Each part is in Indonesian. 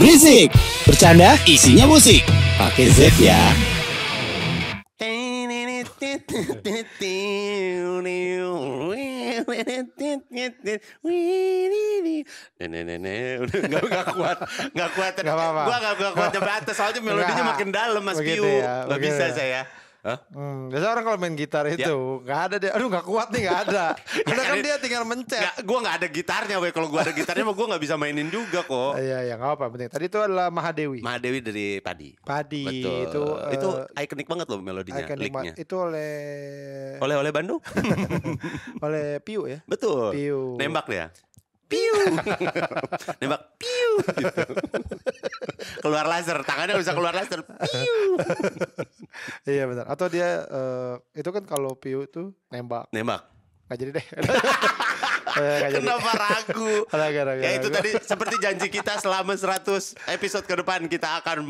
Berisik, bercanda isinya musik. Pakai Z ya. Nggak kuat. Nggak apa-apa. Gua nggak kuat nyampe atas soalnya melodinya makin dalam Mas Begitu Piu. ya, Nggak begitu bisa ya. saya. Hah? Biasanya orang kalau main gitar itu nggak ada dia. Aduh nggak kuat nih, nggak ada. Karena kan dia tinggal mencet. Gue nggak ada gitarnya, weh. Kalau gue ada gitarnya, mah gue nggak bisa mainin juga kok. Iya, nggak apa-apa. Penting. Tadi itu adalah Mahadewi. Mahadewi dari Padi. Padi Betul. itu Itu ikonik banget loh melodinya, ikonik licknya. itu oleh Oleh Bandung. oleh Piu ya. Betul. Piu. Nembak dia. Piu. Nembak piu gitu. Keluar laser, tangannya bisa keluar laser. Piu. Iya benar. Atau dia itu kan kalau Piu itu nembak. Nembak. Nggak jadi deh. Nggak jadi. Kenapa ragu? Ragu. Ya itu tadi seperti janji kita selama 100 episode ke depan kita akan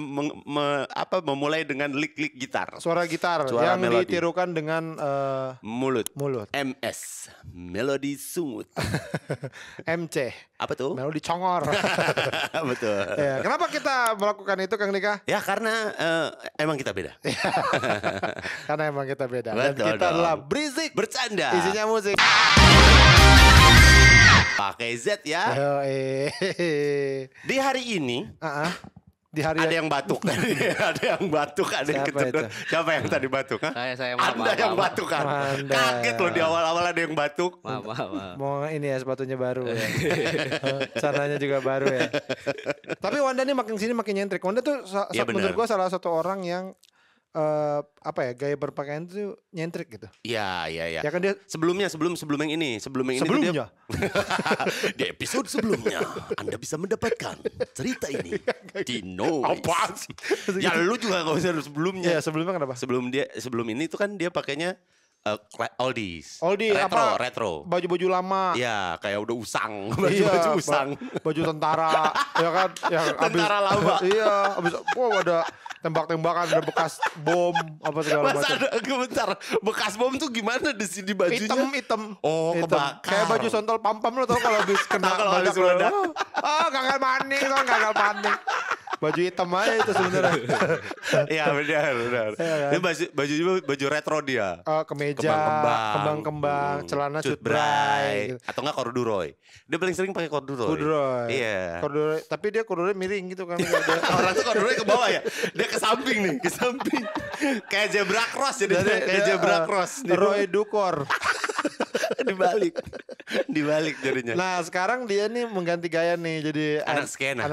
memulai dengan lick gitar. Suara gitar Suara yang melodi. ditirukan dengan Mulut. MS. Melodi sungut. MC. Apa tuh? Melodi congor. Betul. Ya, kenapa kita melakukan itu Kang Dika? Ya karena emang kita beda. Karena emang kita beda. Dan Betul kita dong. adalah Berisik. Bercanda. Isinya musik. Pakai Z ya. Di hari ini Di hari ada yang batuk tadi. Ada yang batuk, ada yang Siapa kejedot. itu? Siapa yang tadi batuk? Hah? Saya Anda yang batuk kan? Anda. Kaget loh di awal-awal ada yang batuk. Maaf. mau ini ya sepatunya baru ya. Sananya juga baru ya. Tapi Wanda ini makin sini makin nyentrik. Wanda tuh Iya, benar. menurut gua salah satu orang yang gaya berpakaian tuh nyentrik gitu. Iya. Ya kan dia Sebelum yang ini tuh sebelumnya. di episode sebelumnya Anda bisa mendapatkan cerita ini di Noise. Apaan? Ya lu juga gak usah sebelumnya. Iya, sebelumnya kenapa? Sebelum ini tuh kan dia pakainya oldies. Oldie retro. Baju-baju lama. Ya kayak udah usang. Iya, Baju usang. baju tentara, ya kan? Yang Tentara lama. Iya, abis ada tembak-tembakan, ada bekas bom, apa segala Masa macam. ada bentar bekas bom tuh gimana di sini bajunya? Hitam. Oh, Hitam. kebakar. Kayak baju sontol pampam lo tau kalau habis kena Kalau habis meledak. meledak. Gagal panik lo, gagal panik. Baju hitam aja itu sebenarnya. Iya benar. Iya kan? Ini baju retro dia. Kemeja, kembang-kembang, celana cut bray. Atau enggak corduroy. Dia paling sering pakai corduroy. Corduroy. Iya. Corduroy, tapi dia corduroy miring gitu kan. Orang tuh corduroy ke bawah ya. Dia ke samping nih, ke samping. Kayak zebra cross jadi kayak zebra cross. Roy Dukor. Dibalik jadinya. Nah sekarang dia nih mengganti gaya nih jadi Anak skena.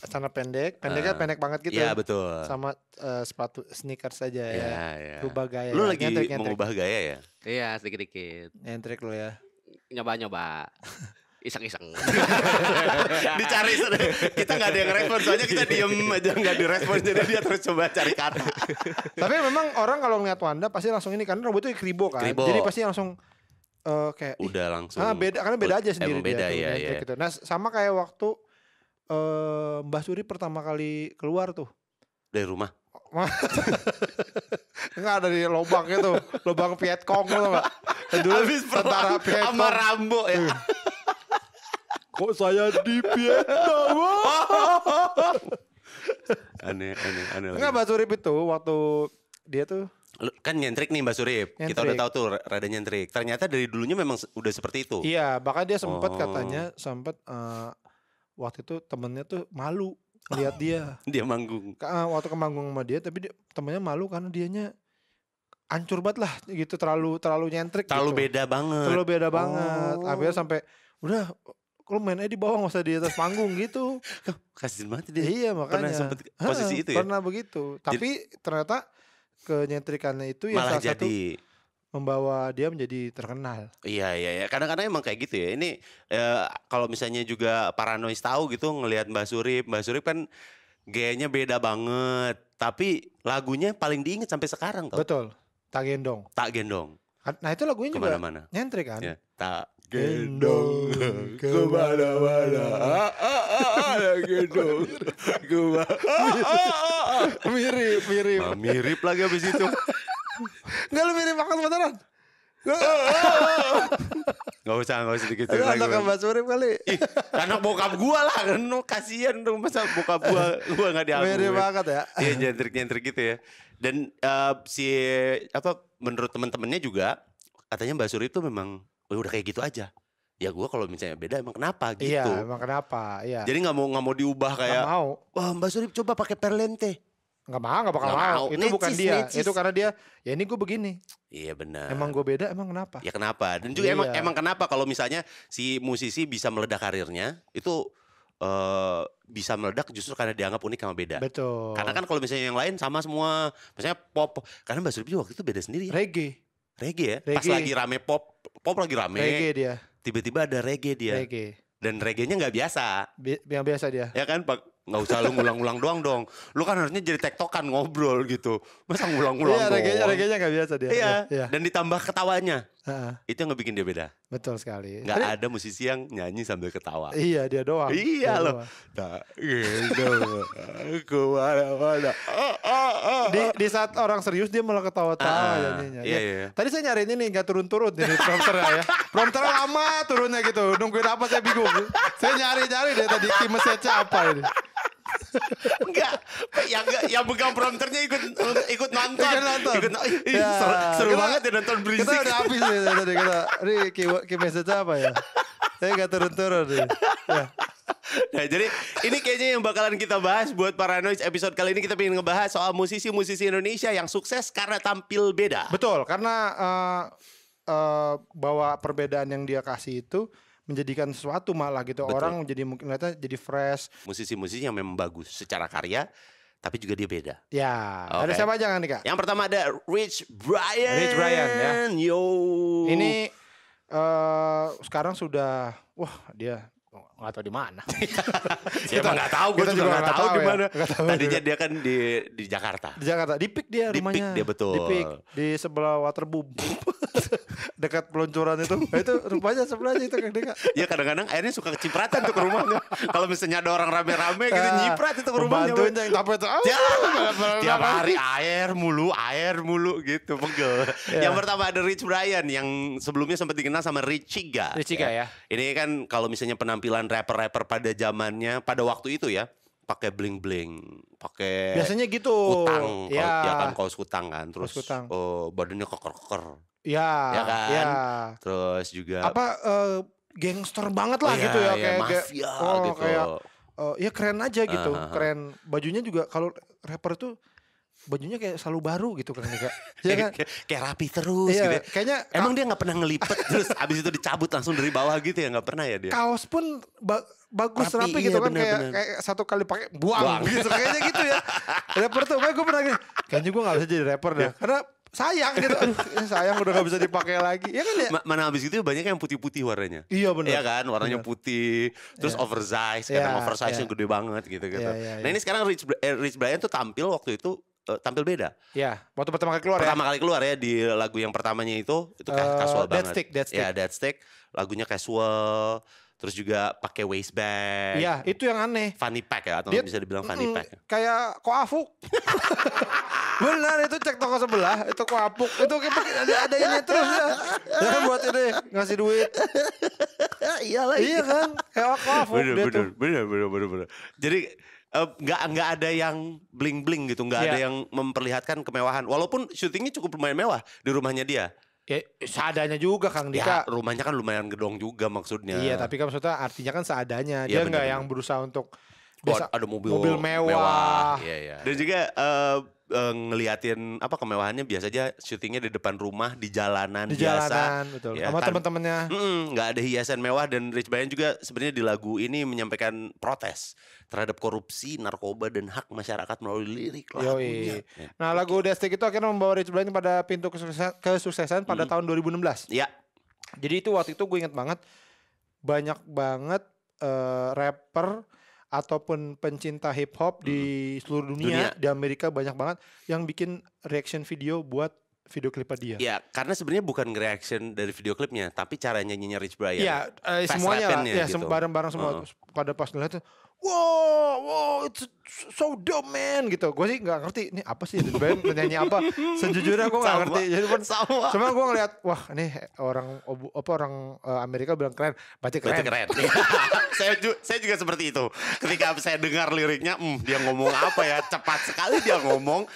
Celana pendeknya pendek banget gitu. Iya betul. Sama sepatu sneakers saja ya. Iya. Rubah gaya. Lu ya. lagi Nyentrik. mengubah gaya ya? Iya, sedikit-sedikit. Nyentrik lo ya. Nyoba. Iseng-iseng. Dicari kita nggak ada yang respon soalnya kita diem aja nggak direspon jadi dia terus coba cari kata. Tapi memang orang kalau ngeliat Wanda pasti langsung ini karena robotnya kribo kan. Kribo. Jadi pasti langsung kayak Udah langsung. beda karena beda aja sendiri Emang beda dia tuh, ya. nyentrik gitu. Nah sama kayak waktu Mbah Suri pertama kali keluar tuh. Dari rumah. Enggak dari lubang itu, lubang Vietcong lo enggak? Dulu Habis tentara perang sama Vietcong. Rambo ya. Kok saya di Vietnam? Aneh lagi. Enggak Mbak Surip itu waktu dia tuh Kan nyentrik nih Mbak Surip. Kita udah Nyentrik. tahu tuh rada nyentrik. Ternyata dari dulunya memang udah seperti itu. iya, bahkan dia sempat Oh. katanya waktu itu temennya tuh malu lihat dia. Dia manggung. Waktu ke manggung sama dia tapi temennya malu karena dianya hancur banget lah gitu terlalu nyentrik Terlalu gitu. beda banget. Terlalu beda banget. Oh. Akhirnya sampai udah lu main aja di bawah nggak usah di atas panggung gitu. Kasian banget dia. Iya makanya. Pernah sempet posisi itu ya? Pernah begitu. Tapi ternyata kenyentrikannya itu yang Malah salah satu jadi. membawa dia menjadi terkenal. Iya. Kadang-kadang emang kayak gitu ya. Ini kalau misalnya juga Paranoid tahu gitu ngelihat Mbak Surip kan gayanya beda banget. Tapi lagunya paling diinget sampai sekarang tau. Betul. Tak gendong. Tak gendong. Nah itu lagunya juga Kemana-mana. nyentrik kan. Ya. Tak Gendong gendong kemana-mana. Tak gendong. Mirip. Mirip lagi abis itu. Enggak lu mirip banget beneran. Gak usah gitu Itu lagi. anak Mbak Surip kali. Ih, anak bokap gua lah kan, kasihan dong masa bokap gua gak diakui. Mirip banget ya. Iya nyentrik gitu ya. Dan menurut teman-temannya juga katanya Mbak Suri itu memang udah kayak gitu aja. Ya gua kalau misalnya beda emang kenapa gitu. Iya, emang kenapa? Iya. Jadi nggak mau diubah kayak Nggak mau. wah Mbak Suri coba pakai perlente. Nggak bakal Nggak mau. mau. Itu bukan Necis, dia. necis. Itu karena dia, ya ini gue begini. Iya benar. Emang gue beda, emang kenapa? Ya kenapa? Dan juga Iya. emang kenapa kalau misalnya si musisi bisa meledak karirnya itu bisa meledak justru karena dianggap unik sama beda. Betul. Karena kan kalau misalnya yang lain sama semua, misalnya pop, karena Mbak Surip juga waktu itu beda sendiri ya. Reggae ya. Pas Reggae. lagi rame pop lagi rame. Reggae dia. Tiba-tiba ada reggae dia. Reggae. Dan reggae-nya nggak biasa. Yang biasa dia. Ya kan Pak, nggak usah lu ngulang-ngulang doang dong. Lu kan harusnya jadi tektokan ngobrol gitu. Masa ngulang-ngulang Iya, doang. reggae-nya nggak biasa dia. Iya. Iya. Dan ditambah ketawanya. Heeh, Itu yang ngebikin dia beda. betul sekali. Nggak Tadi- ada musisi yang nyanyi sambil ketawa. Iya, dia doang. Iya Dia loh. doang. Tak gitu. Aku mana-mana. Di saat orang serius dia malah ketawa-tawa nyanyinya. Iya, Ya. iya. Tadi saya nyari ini nggak turun-turun ini prompternya ya. Prompternya lama turunnya gitu. Nungguin apa saya bingung. Saya nyari-nyari deh tadi key message apa ini. Enggak, yang pegang prompternya ikut nonton. Ikut nonton. Ih, Ya, seru kita- banget ya nonton berisik. Kita udah habis nih tadi kita. Ini key message apa ya? Saya nggak turun-turun nih. Ya. Nah, jadi ini kayaknya yang bakalan kita bahas buat Paranoid episode kali ini. Kita pengen ngebahas soal musisi-musisi Indonesia yang sukses karena tampil beda. Betul, karena bahwa perbedaan yang dia kasih itu menjadikan sesuatu malah gitu. Betul. Orang jadi mungkin lihatnya jadi fresh. Musisi-musisi yang memang bagus secara karya, tapi juga dia beda. Ya, Oke. ada siapa aja nih Kak? Yang pertama ada Rich Brian. Rich Brian, ya. Yo. Ini sekarang sudah, wah dia nggak tahu di mana. Ya emang nggak tahu, gue kita juga juga nggak nggak tahu tahu di ya. mana. Nggak tahu Tadinya juga. dia kan di Jakarta. Di Jakarta, di PIK dia Di rumahnya. PIK dia, betul. Di PIK di sebelah Waterboom. Dekat peluncuran itu. Nah, itu rumahnya sebelahnya itu Kang Dika. Ya kadang-kadang airnya suka kecipratan tuh ke rumahnya. Kalau misalnya ada orang rame-rame gitu nyiprat itu ke rumahnya. Pembantunya yang tapi itu. Tiap hari air mulu gitu pegel. Ya. Yang pertama ada Rich Brian yang sebelumnya sempat dikenal sama Richiga. Richiga ya. Ini kan kalau misalnya penampilan rapper-rapper pada zamannya, pada waktu itu ya, pakai bling-bling, pakai Biasanya gitu. kutang, Ya. ya kan kaos kutang kan, terus Kaos kutang. badannya keker-keker, Ya. ya kan, Ya. terus juga Apa gangster banget lah oh, gitu ya, kayak mafia gitu. kayak ya keren aja gitu. Ah. Keren. Bajunya juga kalau rapper tuh bajunya kayak selalu baru gitu kan Dika. Ya kan? kayak rapi terus Iya, gitu. kayaknya Emang dia nggak pernah ngelipet terus abis itu dicabut langsung dari bawah gitu ya, nggak pernah ya dia. kaos pun bagus Rapi, rapi gitu iya, kan, bener. kayak satu kali pakai buang Buang. gitu kayaknya gitu ya. Rapper tuh, gue pernah gini, kayaknya gue nggak bisa jadi rapper dah, karena sayang gitu. Aduh, sayang udah gak bisa dipakai lagi. Ya kan ya? Mana habis itu banyak yang putih-putih warnanya. Iya benar. Iya kan, warnanya Bener. putih, terus Iya. oversize, Iya, kadang oversize-nya iya. gede banget gitu. Iya, iya, Nah iya. ini sekarang Rich Brian tuh tampil waktu itu tampil beda. Ya, waktu pertama kali keluar Pertama kali keluar ya di lagu yang pertamanya itu casual Dead banget. Stick, Dead Stick. Ya Dead Stick, lagunya casual, terus juga pakai waistband. ya. Iya, itu yang aneh. Funny pack ya, atau Dia- bisa dibilang funny pack. Kayak koafuk. Benar, itu cek toko sebelah, itu koafuk. Itu kayak ada ini terus ya. Ya kan buat ini ngasih duit. Iyalah. Iya kan? Kayak koafuk dia tuh. Bener. Jadi nggak ada yang bling bling gitu, nggak ada Iya. yang memperlihatkan kemewahan. Walaupun syutingnya cukup lumayan mewah di rumahnya dia. Ya, seadanya juga Kang Ya Dika. rumahnya kan lumayan gedong juga maksudnya. Iya, tapi kan maksudnya artinya kan seadanya. Iya, Dia nggak benar-benar. yang berusaha untuk Oh, ada mobil mewah. Iya. Dan juga ngeliatin apa kemewahannya biasa aja syutingnya di depan rumah di jalanan di biasa. jalanan, betul. Ya, Sama teman-temannya. Nggak ada hiasan mewah, dan Rich Brian juga sebenarnya di lagu ini menyampaikan protes terhadap korupsi, narkoba, dan hak masyarakat melalui lirik lagunya. Yoi. Nah, lagu Dead Stick itu akhirnya membawa Rich Brian pada pintu kesuksesan pada tahun 2016. Ya, Jadi itu waktu itu gue inget banget, banyak banget rapper ataupun pencinta hip hop di seluruh dunia, di Amerika banyak banget yang bikin reaction video buat video klipnya dia. ya karena sebenarnya bukan reaction dari video klipnya, tapi cara nyanyinya Rich Brian. Iya, Fast semuanya lah, rap-nya ya gitu. bareng-bareng semua. Pada pas ngeliat tuh, wow, it's so dope man gitu. Gue sih nggak ngerti ini apa sih band nyanyi apa. Sejujurnya gue nggak ngerti. Jadi Sama. cuma gue ngeliat, wah ini orang Amerika bilang keren, berarti Berarti keren. keren. saya juga seperti itu. Ketika saya dengar liriknya, dia ngomong apa ya? Cepat sekali dia ngomong.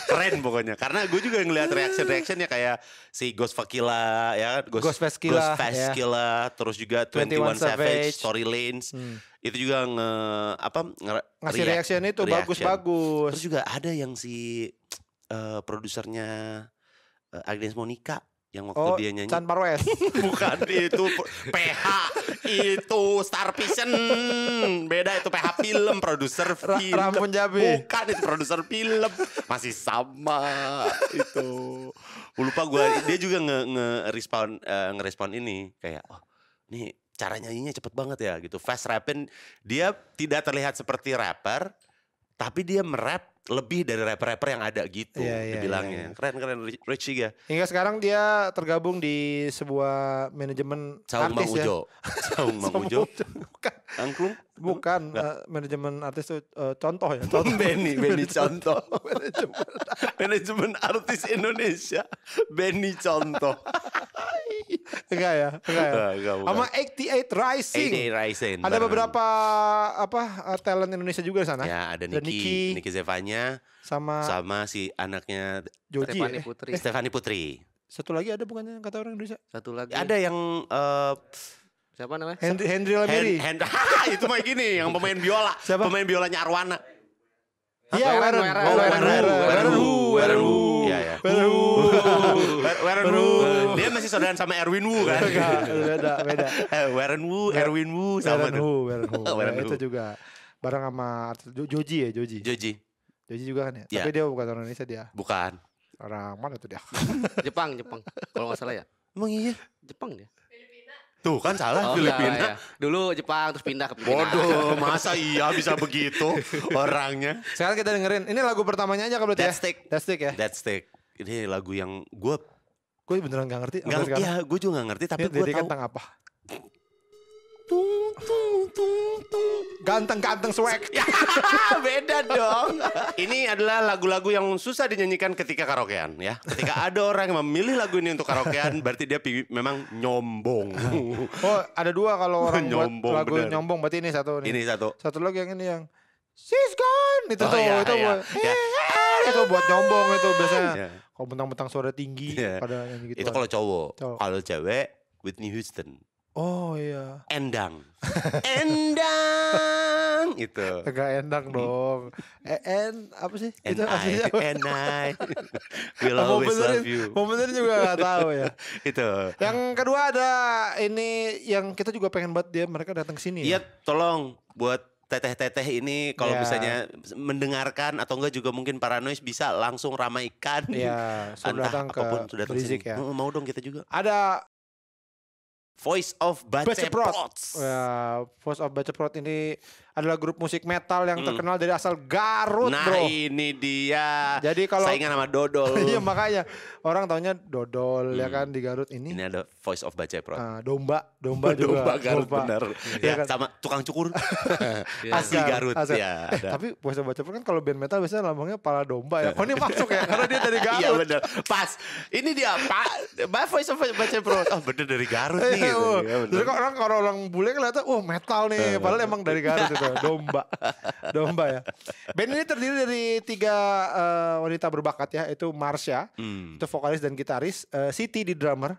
Keren pokoknya. Karena gue juga ngeliat reaction-reactionnya kayak si Ghost Vakila ya, Ghost Veskila, terus juga 21 Savage, Tory Lanez. Itu juga Ngasih reaction itu bagus-bagus. Terus juga ada yang si produsernya Agnes Monica yang waktu dia nyanyi. Chan Parwes. Bukan itu PH, itu Star Vision. Beda itu PH film, produser film. Rampun Jabe. Bukan itu produser film. Masih sama itu. Lupa gue, dia juga ngerespon ini kayak nih cara nyanyinya cepet banget ya gitu. Fast rapping, dia tidak terlihat seperti rapper, tapi dia merap lebih dari rapper-rapper yang ada gitu, dibilangnya. Keren Rich juga. Hingga sekarang dia tergabung di sebuah manajemen Saung Mang artis ya. Ujo. Saung Mang Ujo. Bukan. Angklung? Bukan, manajemen artis itu contoh ya. Contoh. Benny Contoh. Manajemen artis Indonesia. Benny Contoh. Enggak ya. Enggak, bukan. Sama 88 Rising. 88 Rising. Ada beberapa talent Indonesia juga di sana. Ya, ada Dan Niki Zevanya sama si anaknya Joji Stefani ya? Putri. Stefani Putri. Satu lagi ada bukannya kata orang Indonesia? Satu lagi. Ada yang Siapa namanya? Henry Lamiri. itu mah gini yang pemain biola. Siapa? Pemain biolanya Arwana. Iya, Weren. Weren Wu. Iya. Weren Wu. Dia masih saudaraan sama Erwin Wu kan? Enggak, beda. Weren Wu, Erwin Wu sama Weren Wu. Weren Nah, Wu. itu juga bareng sama artis Joji. Joji. Joji juga kan ya? Iya. Tapi dia bukan orang Indonesia dia. Bukan. Orang mana tuh dia? Jepang. Kalau nggak salah ya. Emang iya? Jepang dia. Tuh kan salah Oh, Filipina. iya. Dulu Jepang terus pindah ke Filipina. Bodoh, masa iya bisa begitu orangnya? Sekarang kita dengerin. Ini lagu pertamanya aja kalau ya? That Stick. That Stick ya? That Stick. Ini lagu yang gue Gue beneran gak ngerti. sampai sekarang. iya gue juga gak ngerti tapi Ini gue liriknya tahu. tentang apa? Ganteng-ganteng swag. Ya, beda dong. Ini adalah lagu-lagu yang susah dinyanyikan ketika karaokean ya. Ketika ada orang yang memilih lagu ini untuk karaokean berarti dia memang nyombong. Oh, ada dua kalau orang buat Nyombong, lagu bener. nyombong. Berarti ini satu nih. Ini satu. Satu lagi yang ini yang She's gone. Itu Oh, tuh. iya, Itu iya. buat Ya. itu buat nyombong itu biasanya. Ya. Kalau bentang-bentang suara tinggi Iya. pada nyanyi gitu. Itu kalau cowok. Cowok. Kalau cewek Whitney Houston. Oh iya. Endang. Itu. Agak endang dong. Apa sih? Itu artinya apa? Will Mau always benerin- love you. Mau benerin juga gak tahu ya. Itu. Yang kedua ada ini yang kita juga pengen buat dia mereka datang ke sini. Iya, Ya. tolong buat teteh-teteh ini kalau Ya. misalnya mendengarkan atau enggak juga mungkin Paranoid bisa langsung ramaikan. Iya, sudah Entah datang ke apapun sudah datang Rizik sini. ya. Mau dong kita juga. Ada Voice of Baceprot. Baceprots. Ya, Voice of Baceprot ini adalah grup musik metal yang terkenal dari asal Garut, Nah bro. ini dia. Jadi kalau saingan sama Dodol. iya makanya orang taunya dodol ya kan di Garut ini. Ini ada Voice of Baceprot. Domba juga. Garut Domba. bener. Iya Ya, kan? sama tukang cukur. Iya. Asli Askar, Garut Askar. ya. Ada. Tapi Voice of Baceprot kan kalau band metal biasanya lambangnya kepala domba ya. Oh ini masuk ya karena dia dari Garut. Iya bener. Pas. Ini dia Pak. Voice of Baceprot. Oh bener dari Garut nih. Gitu. Ya, bener. Jadi kalau orang bule kelihatan, metal nih. Padahal emang dari Garut itu, domba ya. Band ini terdiri dari 3 wanita berbakat ya, itu Marsha, itu vokalis dan gitaris, Siti di drummer,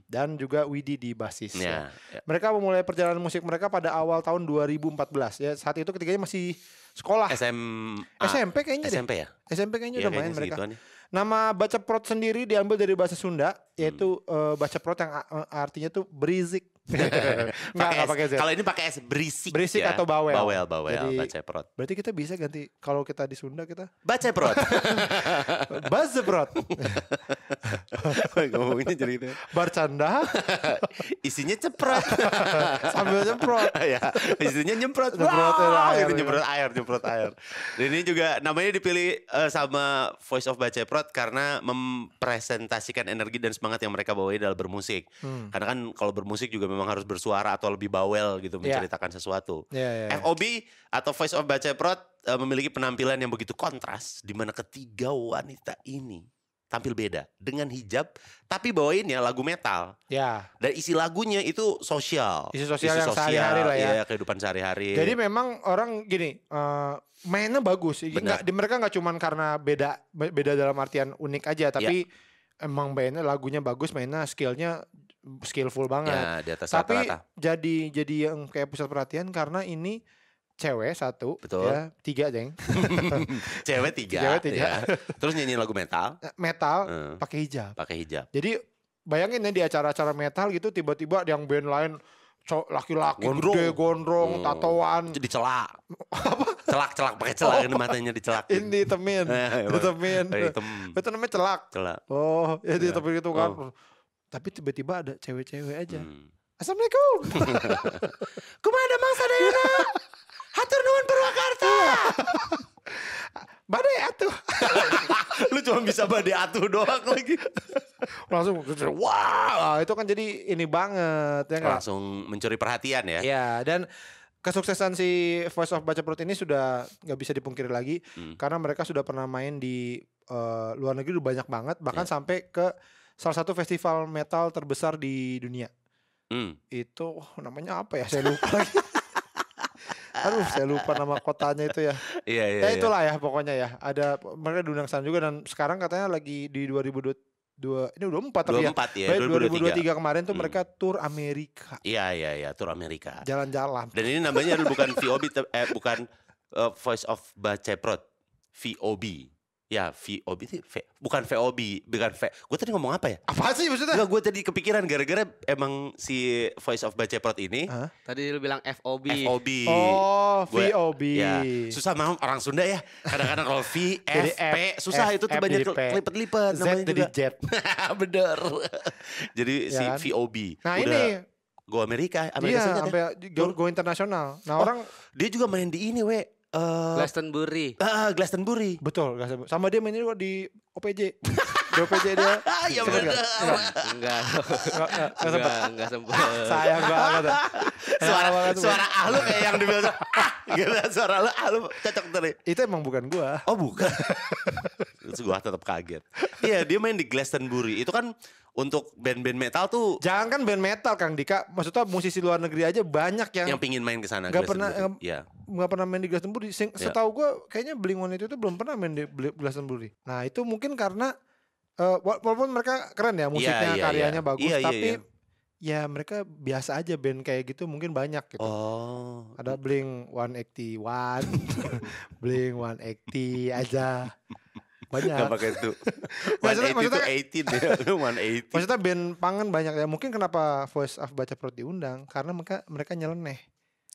dan juga Widi di basis. Ya, Ya. Mereka memulai perjalanan musik mereka pada awal tahun 2014 ya. Saat itu ketiganya masih sekolah. SMP kayaknya deh. SMP ya? SMP kayaknya Iya, udah main kayaknya mereka. segituan ya. Nama Baceprot sendiri diambil dari bahasa Sunda, yaitu Baceprot yang artinya tuh berisik. Nggak pakai Z. Kalau ini pakai S berisik. Berisik ya. atau bawel. Bawel, Jadi- Baceprot. Berarti kita bisa ganti kalau kita di Sunda kita Baceprot. Baceprot, Ngomongnya jadi itu. bercanda Isinya ceprot. sambil nyemprot. Ya, isinya nyemprot. Nyemprot Wah, air, gitu, ya. nyemprot air. Dan ini juga namanya dipilih sama Voice of Baceprot karena mempresentasikan energi dan semangat yang mereka bawa dalam bermusik. Karena kan kalau bermusik juga memang harus bersuara atau lebih bawel gitu menceritakan sesuatu. FOB atau Voice of Baceprot memiliki penampilan yang begitu kontras di mana ketiga wanita ini tampil beda dengan hijab tapi bawainnya lagu metal. Ya. Dan isi lagunya itu sosial. Isi sosial yang sehari-hari lah ya. Iya, kehidupan sehari-hari. Jadi memang orang gini, mainnya bagus. Mereka nggak cuman karena beda dalam artian unik aja, tapi emang bandnya lagunya bagus, mainnya skillful banget. Ya, di atas tapi rata-rata. jadi yang kayak pusat perhatian karena ini cewek satu, Betul. ya 3 Deng. Cewek tiga. Ya. Terus nyanyiin lagu metal. Pakai hijab. Pakai hijab. Jadi bayangin ya di acara-acara metal gitu tiba-tiba yang band lain laki-laki gede, gondrong, tatoan. Jadi celak. Celak pakai celak ini matanya dicelak. Ini temen. Itu namanya celak. Oh, ya di temen gitu kan. Tapi tiba-tiba ada cewek-cewek aja. Assalamualaikum. Kumaha mangsa dayana? Hatur nuhun Purwakarta. Badai atuh. Lu cuma bisa badai atuh doang lagi. Langsung wow, itu kan jadi ini banget ya enggak? Langsung mencuri perhatian ya. Ya, dan kesuksesan si Voice of Baceprot ini sudah nggak bisa dipungkiri lagi karena mereka sudah pernah main di luar negeri udah banyak banget, bahkan sampai ke salah satu festival metal terbesar di dunia. Itu namanya apa ya? Saya lupa lagi. Aduh, saya lupa nama kotanya itu ya. Iya. Itulah ya pokoknya ya. Ada mereka diundang sana juga dan sekarang katanya lagi di 2022 ini udah 4 tapi 2023 kemarin tuh mereka tur Amerika. Iya, tur Amerika. Jalan-jalan. Dan ini namanya bukan VOB bukan Voice of Baceprot. VOB. Ya, VOB itu bukan VOB, bukan gue tadi ngomong apa ya? Apa sih maksudnya? Enggak, gue tadi kepikiran gara-gara emang si Voice of Baceprot ini. Tadi lu bilang FOB. FOB. Oh, VOB. Ya, susah mau orang Sunda ya. Kadang-kadang kalau V, F, P susah itu tuh banyak kelipet-lipet namanya jadi juga. jet. Bener. Jadi si kan? VOB. Nah udah ini go Amerika iya, Serikat. sampai go internasional. Nah, orang dia juga main di ini, Glastonbury. Glastonbury. betul, sama dia main juga di OPJ. Di OPJ dia. Iya benar. Enggak sempat. Sayang banget. Suara ahlu kayak yang dibilang. Gitu, suara ahlu cocok tadi. Itu emang bukan gua. Oh, bukan. Terus gua tetap kaget. Iya, dia main di Glastonbury. Itu kan untuk band-band metal tuh. Jangan kan band metal Kang Dika, maksudnya musisi luar negeri aja banyak yang pingin main ke sana. Nggak pernah, Iya. pernah main di Glastonbury. Setahu gue kayaknya Blink-182 itu belum pernah main di Glastonbury. Nah itu mungkin karena walaupun mereka keren ya musiknya, karyanya bagus, tapi ya mereka biasa aja band kayak gitu mungkin banyak gitu. Oh. Ada Blink-181, Blink-180 aja. Banyak. Gak pakai itu. 180 itu 18 ya. 180. Maksudnya band pangan banyak ya. Mungkin kenapa Voice of Baceprot diundang karena mereka nyeleneh.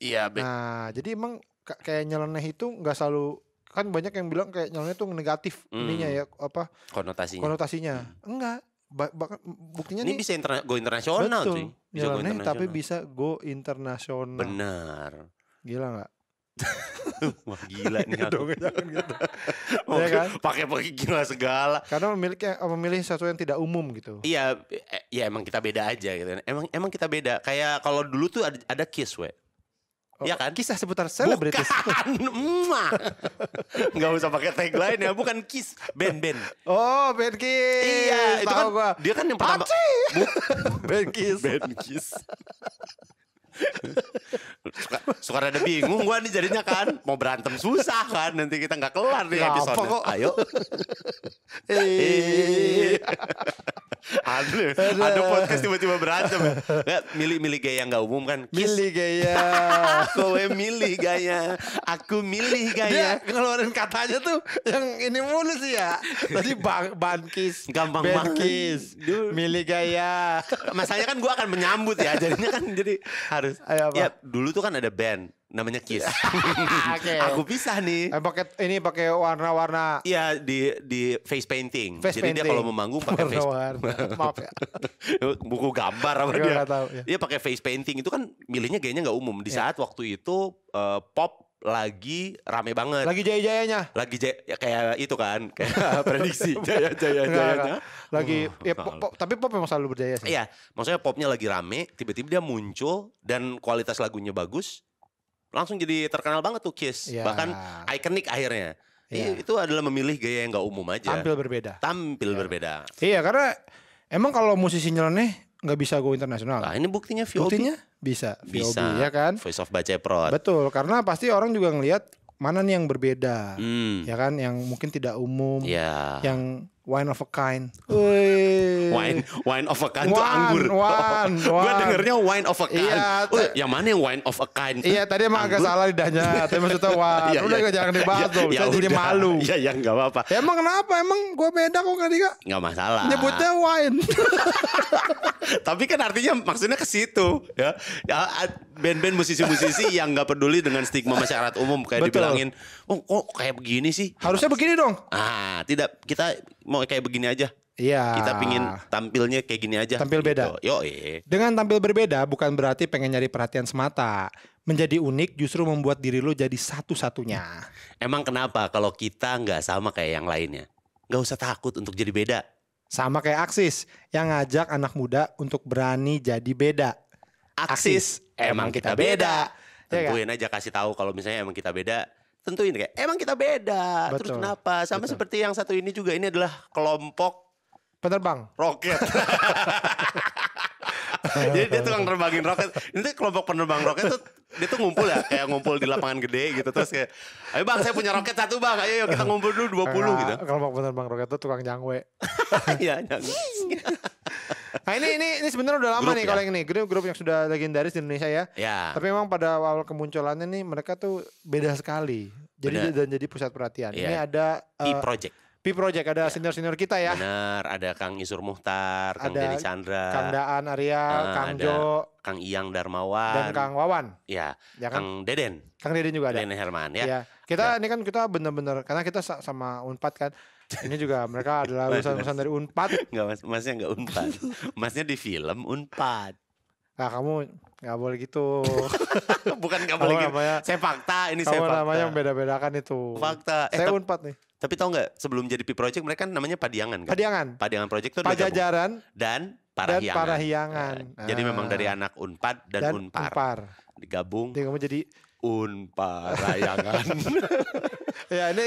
Iya. Nah, jadi emang kayak nyeleneh itu nggak selalu, kan banyak yang bilang kayak nyeleneh itu negatif ininya ya, apa konotasinya. Enggak. Buktinya ini nih bisa go internasional cuy. Bisa nyeleneh tapi bisa go internasional. Benar. Gila nggak? Wah gila nih aku. Jangan gitu. Ya kan? Pakai gila segala. Karena memilih sesuatu yang tidak umum gitu. Iya, ya emang kita beda aja gitu. Emang kita beda. Kayak kalau dulu tuh ada Kiss, Iya kan? Kisah seputar selebritis. Bukan, nggak usah pakai tagline ya, bukan Kiss, band. Oh, band Kiss. Iya, itu kan gua. dia kan yang pertama. Band Kiss. Band Kiss. suka rada bingung gua nih jadinya kan, mau berantem susah kan, nanti kita nggak kelar nih episode. Ayo. Ada podcast tiba-tiba berantem ya. Milih gaya yang nggak umum kan. Milih gaya. Aku milih gaya. Dia ngeluarin katanya tuh yang ini mulu sih ya. Tadi Bankis, gampang Bankis, milih gaya. Masalahnya kan gue akan menyambut ya, jadinya kan jadi harus. Ya dulu tuh kan ada band namanya Kiss. Aku pisah nih. Pakai warna-warna. Iya di face painting. Jadi dia kalau mau manggung pakai face. Maaf ya. Buku gambar apa dia. Dia pakai face painting itu kan milihnya gayanya nggak umum. Di saat waktu itu pop lagi rame banget. Lagi jaya-jayanya. Ya kayak itu kan, kayak prediksi jaya-jayanya. Lagi tapi pop memang selalu berjaya sih. Iya, maksudnya popnya lagi rame, tiba-tiba dia muncul dan kualitas lagunya bagus, langsung jadi terkenal banget tuh Kiss. Iya. Bahkan ikonik akhirnya. Iya. Itu adalah memilih gaya yang gak umum aja. Tampil berbeda. Berbeda. Iya, karena emang kalau musisi nyeleneh nggak bisa go internasional. Nah, ini buktinya VOB. Buktinya bisa VOB, ya kan? Voice of Baceprot. Betul, karena pasti orang juga ngelihat mana nih yang berbeda, ya kan? Yang mungkin tidak umum, Ya. yang one of a kind. Wih. Wine of a kind itu anggur. Gue dengernya wine of a kind. Iya, yang mana yang wine of a kind? Iya, tadi emang agak salah lidahnya. Tapi maksudnya wah, Iya, udah iya. jangan dibahas dong. Ya Saya jadi udah. malu. Iya, ya nggak apa-apa. Ya, emang kenapa? Emang gue beda kok nggak Dika? Nggak masalah. Nyebutnya wine. Tapi kan artinya maksudnya ke situ ya. Band-band musisi-musisi yang nggak peduli dengan stigma masyarakat umum kayak Betul. dibilangin, oh kok kayak begini sih? Harusnya begini dong. Tidak, kita mau kayak begini aja. Iya. Kita pingin tampilnya kayak gini aja. Tampil beda. Yo, Dengan tampil berbeda bukan berarti pengen nyari perhatian semata. Menjadi unik justru membuat diri lo jadi satu-satunya. Emang kenapa kalau kita nggak sama kayak yang lainnya? Nggak usah takut untuk jadi beda. Sama kayak Aksis yang ngajak anak muda untuk berani jadi beda. Aksis, emang kita beda. Ya kan? Tentuin aja, kasih tahu kalau misalnya emang kita beda. Tentuin kayak emang kita beda. Terus Betul. kenapa? Sama Betul. seperti yang satu ini juga, ini adalah kelompok Penerbang. roket. Jadi dia tukang nerbangin roket. Ini tuh kelompok penerbang roket tuh dia tuh ngumpul ya, kayak ngumpul di lapangan gede gitu, terus kayak, ayo bang saya punya roket satu bang, ayo kita ngumpul dulu 20 gitu. Kelompok penerbang roket itu tukang jangwe. Iya, jangan. Nah ini sebenarnya udah lama Grup nih ya? kalau yang ini grup yang sudah legendaris di Indonesia ya. Ya. Tapi memang pada awal kemunculannya nih mereka tuh beda sekali. Jadi Benar. dan jadi pusat perhatian. Iya. Ini ada P-Project. P-Project, ada senior-senior kita ya. Benar, ada Kang Isur Muhtar, Kang Ada Denny Chandra, Kang Daan Arya, Kang ada Jo, Kang Iyang Darmawan, dan Kang Wawan. ya, Ya kan? Kang Deden, Kang Deden juga ada. Deden Herman ya. Iya. Kita ini kan kita bener-bener karena kita sama Unpad kan. Ini juga mereka adalah lulusan-lulusan dari Unpad. Enggak masnya enggak Unpad. Masnya di film Unpad. Nah kamu nggak boleh gitu. Bukan enggak Kamu boleh gitu. namanya- Saya fakta, ini saya Kamu fakta. namanya beda-bedakan itu. Fakta. Saya Unpad nih. Tapi tahu nggak, sebelum jadi P-Project mereka kan namanya Padiangan kan? Padiangan, Padiangan Project itu adalah gabung. Pajajaran, Dan dan Parahyangan. Parahyangan. Ya, jadi memang dari anak Unpad dan Unpar. Digabung Jadi kamu jadi Unparayangan. ya ini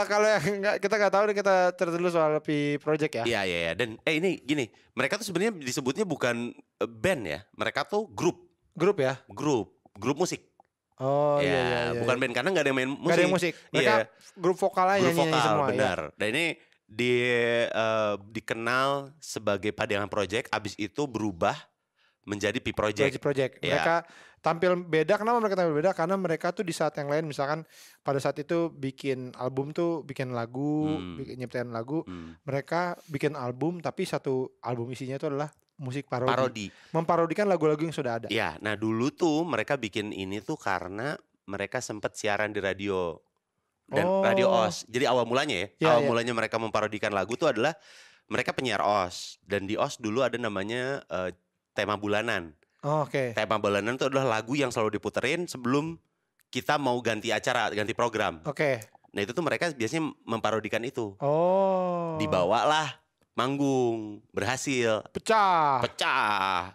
kalau yang kita nggak tahu nih kita cerita dulu soal P-Project ya. Iya, iya, iya. Dan ini gini, mereka tuh sebenarnya disebutnya bukan band ya. Mereka tuh grup Grup ya. grup musik. Oh ya, iya iya. bukan band karena nggak ada yang main musik. Nggak ada yang musik. Mereka Iya. grup vokal aja Grup nyanyi vokal, semua. benar. Ya. Dan ini dikenal sebagai Padiangan Project, abis itu berubah menjadi P-Project. Project. Iya. Mereka tampil beda. Kenapa mereka tampil beda? Karena mereka tuh di saat yang lain, misalkan pada saat itu bikin album tuh bikin lagu, nyiptain lagu. Mereka bikin album, tapi satu album isinya itu adalah musik parodi. Memparodikan lagu-lagu yang sudah ada. Ya, nah dulu tuh mereka bikin ini tuh karena mereka sempat siaran di radio. Dan Oh. radio OS. Jadi awal mulanya ya, Iya, awal iya. mulanya mereka memparodikan lagu tuh adalah mereka penyiar OS. Dan di OS dulu ada namanya tema bulanan. Oh, oke. Tema bulanan itu adalah lagu yang selalu diputerin sebelum kita mau ganti acara, ganti program. Oke. Nah itu tuh mereka biasanya memparodikan itu. Oh. Dibawalah manggung, berhasil, Pecah.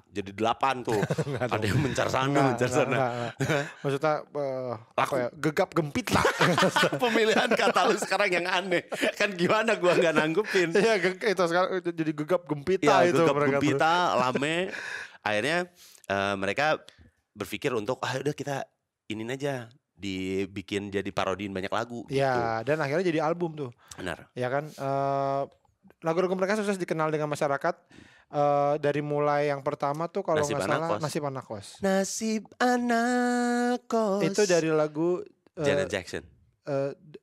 jadi 8 tuh. Ada yang mencar sana, mencar sana. Enggak. Maksudnya apa ya? Gegap gempit lah. Pemilihan kata lu sekarang yang aneh. Kan gimana gua nggak nanggupin. Iya, itu sekarang jadi gegap gempita Ya, itu gegap mereka tuh. gempita, lame. Akhirnya mereka berpikir untuk udah kita inin aja, dibikin jadi parodiin banyak lagu. Ya, dan akhirnya jadi album tuh. Benar. Ya kan, lagu-lagu mereka sukses dikenal dengan masyarakat. Dari mulai yang pertama tuh kalau Nasib nggak Anak salah Kos. Nasib Anak Kos. Nasib anak kos. Itu dari lagu Janet Jackson.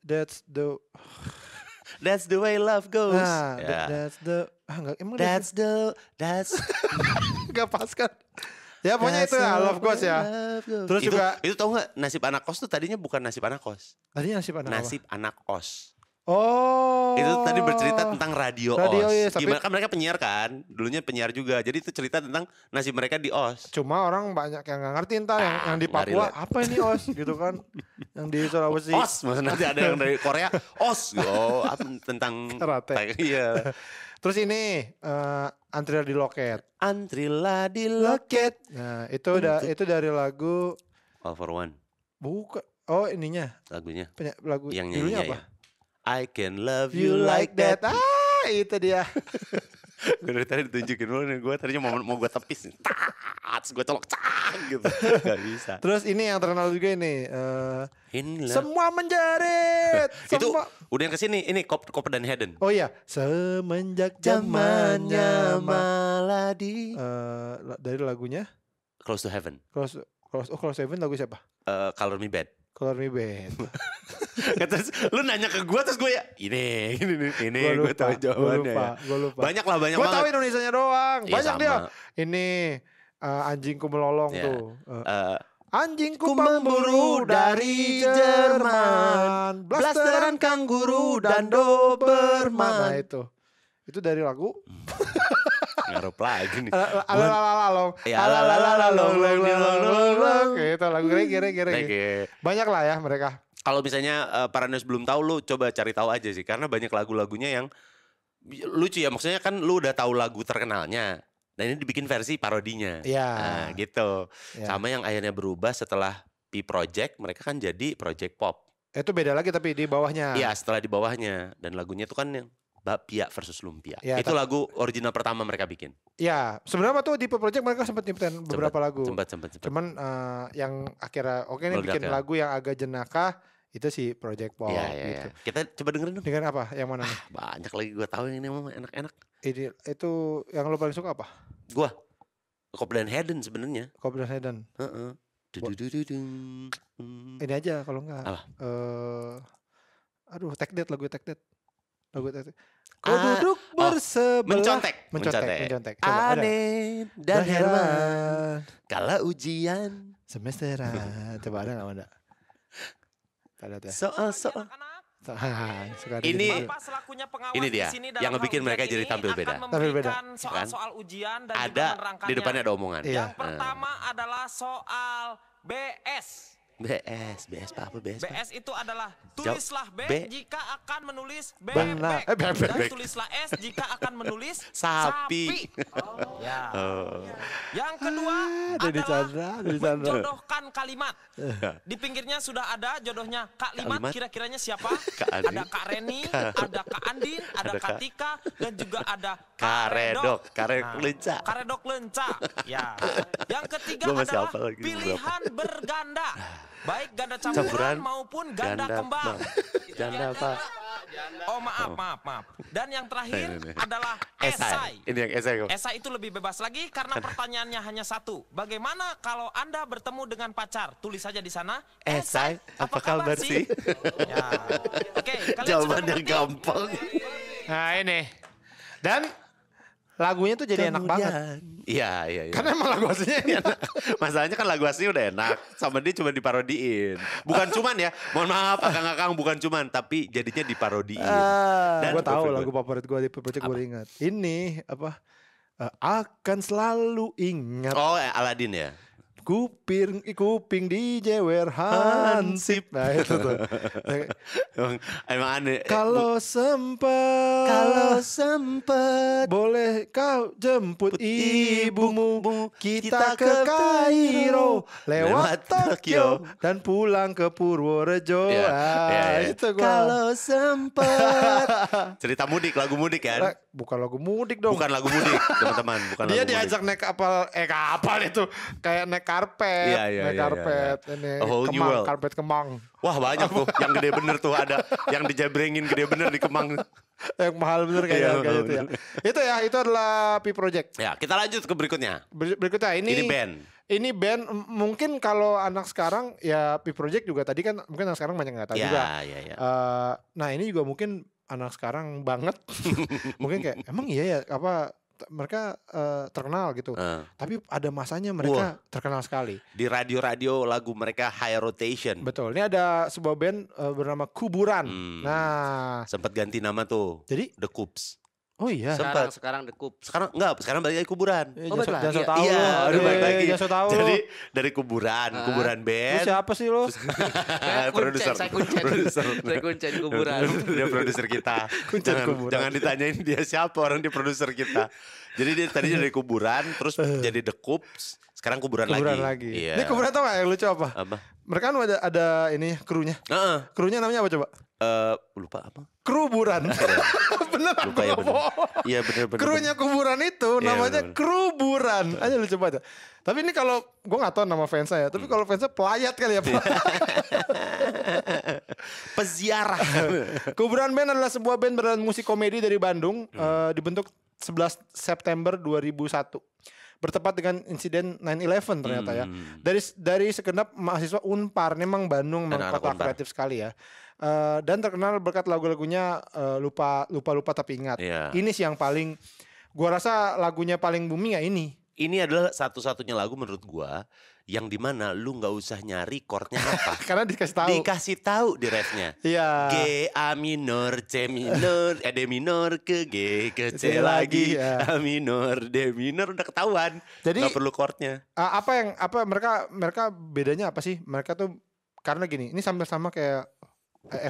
That's the That's the way love goes. nah, Ya. that's the enggak emang That's enggak pas kan. Ya pokoknya itu ya Love Ghost ya. Terus itu, juga itu tau nggak, Nasib Anak Kos tuh tadinya bukan Nasib Anak Kos. tadinya Nasib Anak apa? Nasib Anak Os. Oh. Itu tadi bercerita tentang radio Radio, OS. iya, tapi- Gimana kan mereka penyiar kan? Dulunya penyiar juga. Jadi itu cerita tentang nasib mereka di OS. Cuma orang banyak yang nggak ngerti entar yang di nggak Papua relate. apa ini OS gitu kan. Yang di Sulawesi. OS, maksudnya nanti ada yang dari Korea, OS. Oh, apa tentang Karate. Iya. Terus ini Antrilah di Loket. Antrilah di loket. Nah, itu dari lagu All for One bukan. Oh, ininya. lagunya. Lagu Yang judulnya nyanyinya apa? ya. I can love you like that. Ah, itu dia. Gue dari tadi ditunjukin dulu nih. Gue tadinya mau gue tepis. Terus gue colok. Gitu. Gak bisa. Terus ini yang terkenal juga ini. Inilah. Semua menjerit. Itu Semua. udah yang kesini. Ini Copper dan Hayden. Oh iya, semenjak zamannya Maladi. dari lagunya Close to Heaven. Close Seven lagu siapa? Color Me Bad. Color Me Bad. Terus lu nanya ke gue terus gue ya ini Gua gue tahu jawabannya. Gue lupa. Banyak lah banyak Gue banget. tahu Indonesianya doang. Iya, Banyak sama. dia. Ini anjingku melolong Iya. tuh. Anjingku Ku pemburu dari Jerman, blasteran kanguru dan Doberman. Nah itu dari lagu Ngarep lagi nih. Alalalalong. Ya, Alalalalong. Gitu lagu reggae. Reggae. Banyak lah ya mereka. Kalau misalnya para Paranoid belum tahu, lu coba cari tahu aja sih, karena banyak lagu-lagunya yang lucu ya. Maksudnya kan lu udah tahu lagu terkenalnya, dan ini dibikin versi parodinya. Iya. Nah, gitu. Ya. Sama yang akhirnya berubah setelah P Project, mereka kan jadi Project Pop. Itu beda lagi tapi di bawahnya. Iya, setelah di bawahnya, dan lagunya itu kan yang Bapia versus Lumpia. Ya, Itu lagu original pertama mereka bikin. Ya, sebenarnya tuh di Project mereka sempat nyiptain beberapa lagu. Sempat. Cuman yang akhirnya ini Meledak bikin ya. lagu yang agak jenaka itu si Project Pop Iya, gitu. Kita coba dengerin dong. Dengan apa? Yang mana nih? Banyak lagi gue tahu yang ini mah enak-enak. Itu yang lo paling suka apa? Gua Copper dan Hayden sebenarnya. Copper dan Hayden. Heeh. Dududududung. Ini aja kalau enggak. Apa? Aduh, Take That lagu Take That. Lagu Take That. Kau duduk bersebelah. Mencontek. Coba, ada. Aneh dan Herman. Kala ujian. Semesteran. Coba ada enggak ada? Ada tuh. Soal. Suka ada Ini- gitu. Bapak selakunya pengawas Ini di dia, sini dalam yang ngebikin hal mereka ujian jadi ini tampil akan beda. Tampil beda. memberikan soal-soal ujian dan juga Ada menerangkannya. di depannya ada omongan. Iya. Yang pertama adalah soal BS. BS apa BS? Pak? BS itu adalah tulislah B, B. jika akan menulis Benar. bebek. Bebek. Dan tulislah S jika akan menulis Sapi. Ya. Oh. Yang kedua Dedi adalah Chandra, Dedi Chandra. menjodohkan kalimat. Di pinggirnya sudah ada jodohnya kalimat, Kalimat. kira-kiranya siapa? Kak Andi. Ada Kak Reni, ada Kak Andin, ada Ada Kak Kak- Tika, dan juga ada Karedok, Nah, lenca. Karedok lenca. Ya. Yang ketiga Gua masih adalah hafal lagi pilihan berganda. Baik ganda campuran Campuran, maupun ganda kembang. Ganda apa? Oh maaf. Dan yang terakhir Ini. adalah Esai. esai. Ini yang esai kok. Esai itu lebih bebas lagi karena pertanyaannya hanya satu. Bagaimana kalau Anda bertemu dengan pacar? Tulis saja di sana. Esai, apa kabar sih? Ya. Oke, kalian sudah Jawabannya mengerti? gampang. Nah, ini. Dan lagunya tuh jadi enak banget. Iya. Karena emang lagu aslinya enak. Masalahnya kan lagu aslinya udah enak, sama dia cuma diparodiin. Bukan cuman ya, mohon maaf akang-akang, bukan cuman, tapi jadinya diparodiin. Dan Gue tahu Perfect lagu favorit gue di Project gue ingat. Ini apa? Akan selalu ingat Oh, Aladin ya? kuping dijewer hansip. Nah itu tuh. Emang aneh. Kalau sempet, boleh kau jemput ibumu, kita ke Kairo, lewat Tokyo dan pulang ke Purworejo. Iya, iya. Itu gua. Kalau sempet. Cerita mudik, lagu mudik kan? Bukan lagu mudik dong. Bukan lagu mudik, teman-teman. Bukan Dia lagu diajak naik kapal itu kayak naik karpet, Iya, naik iya, karpet, ini A whole new kemang, world. karpet kemang, Wah banyak tuh, yang gede bener tuh ada. Yang dijebrengin gede bener di Kemang. yang mahal bener Iya, kayak mahal itu ya. Itu adalah P Project. Ya, kita lanjut ke berikutnya. Berikutnya Ini band. Ini band mungkin kalau anak sekarang ya P Project juga tadi kan mungkin anak sekarang banyak nggak tahu juga. Ya. Nah ini juga mungkin anak sekarang banget. Mungkin kayak emang iya ya apa terkenal gitu. Ah. Tapi ada masanya mereka terkenal sekali. Di radio-radio lagu mereka high rotation. Betul. Ini ada sebuah band bernama Kuburan. Nah, Sempat ganti nama tuh. jadi The Coops. oh iya. Sekarang The Coop. Sekarang balik lagi kuburan. Jangan balik jangan lagi so ya? tahu Iya, lu. udah balik lagi. Jangan so tahu lu. Jadi dari kuburan Lu band. siapa sih lu? Produser. Saya kuncen kuburan. Dia produser kita. Kuncen kuburan. Jangan ditanyain dia siapa, orang dia produser kita. Jadi dia tadinya dari kuburan, terus jadi The Coops, sekarang kuburan lagi. Iya. Ini kuburan tau gak yang lucu apa? Apa? Mereka kan ada ini krunya. Heeh. Krunya namanya apa coba? Lupa apa? Kruburan. Bener Lupa ya bener. Iya bener. Krunya kuburan itu Iya, namanya bener. Kruburan. Aja lu coba aja. Tapi ini kalau gue gak tahu nama fansnya ya. Tapi kalau fansnya pelayat kali ya. Peziarah. Kuburan Band adalah sebuah band bermusik musik komedi dari Bandung. Dibentuk 11 September 2001. Bertepat dengan insiden 9/11 ternyata ya. Dari segenap mahasiswa Unpar, memang Bandung memang Anak-anak kota Unpar. kreatif sekali ya. Dan terkenal berkat lagu-lagunya lupa lupa tapi ingat. Iya. Ini sih yang paling gua rasa lagunya paling booming ya ini. Ini adalah satu-satunya lagu menurut gua yang dimana lu nggak usah nyari chordnya apa. Karena dikasih tahu. Dikasih tahu di refnya. Iya. G A minor, C minor, D minor ke G ke C lagi, ya. A minor, D minor udah ketahuan. Jadi- nggak perlu chordnya. Apa mereka bedanya apa sih? Mereka tuh karena gini, ini sama kayak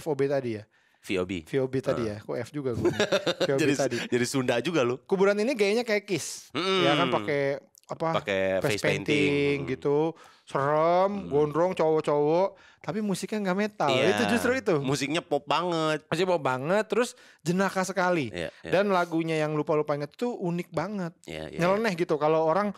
FOB tadi ya. VOB. VOB tadi ya. Kok F juga gue. VOB Jadi tadi. jadi Sunda juga lu. Kuburan ini gayanya kayak Kiss. Ya kan pakai apa? Pakai face painting painting. gitu. Serem, gondrong cowok-cowok, tapi musiknya nggak metal. Iya. Itu justru itu. Musiknya pop banget. Masih pop banget, terus jenaka sekali. Iya, iya. Dan lagunya yang lupa-lupa ingat itu unik banget. Iya, iya. Nyeleneh gitu. Kalau orang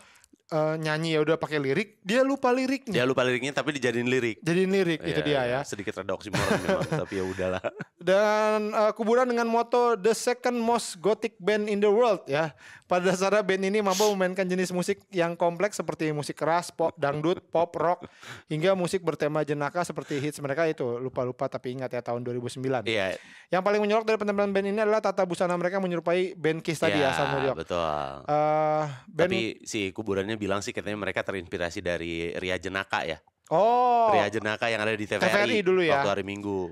nyanyi ya udah pakai lirik, dia lupa liriknya. Dia lupa liriknya tapi dijadiin lirik. Jadiin lirik itu Iya, dia iya. ya. Sedikit rada oksimoron memang, tapi ya udahlah. Dan Kuburan dengan moto The Second Most Gothic Band in the World ya. Pada dasarnya band ini mampu memainkan jenis musik yang kompleks seperti musik keras, pop, dangdut, pop, rock, hingga musik bertema jenaka seperti hits mereka itu Lupa-lupa tapi ingat ya tahun 2009. Iya. Yang paling menyorok dari penampilan band ini adalah tata busana mereka menyerupai band Kiss tadi ya, Sam Muryok. Betul. Band Tapi si kuburannya bilang sih katanya mereka terinspirasi dari Ria Jenaka ya. Oh, Ria Jenaka yang ada di TVRI, TVRI dulu ya. waktu hari Minggu.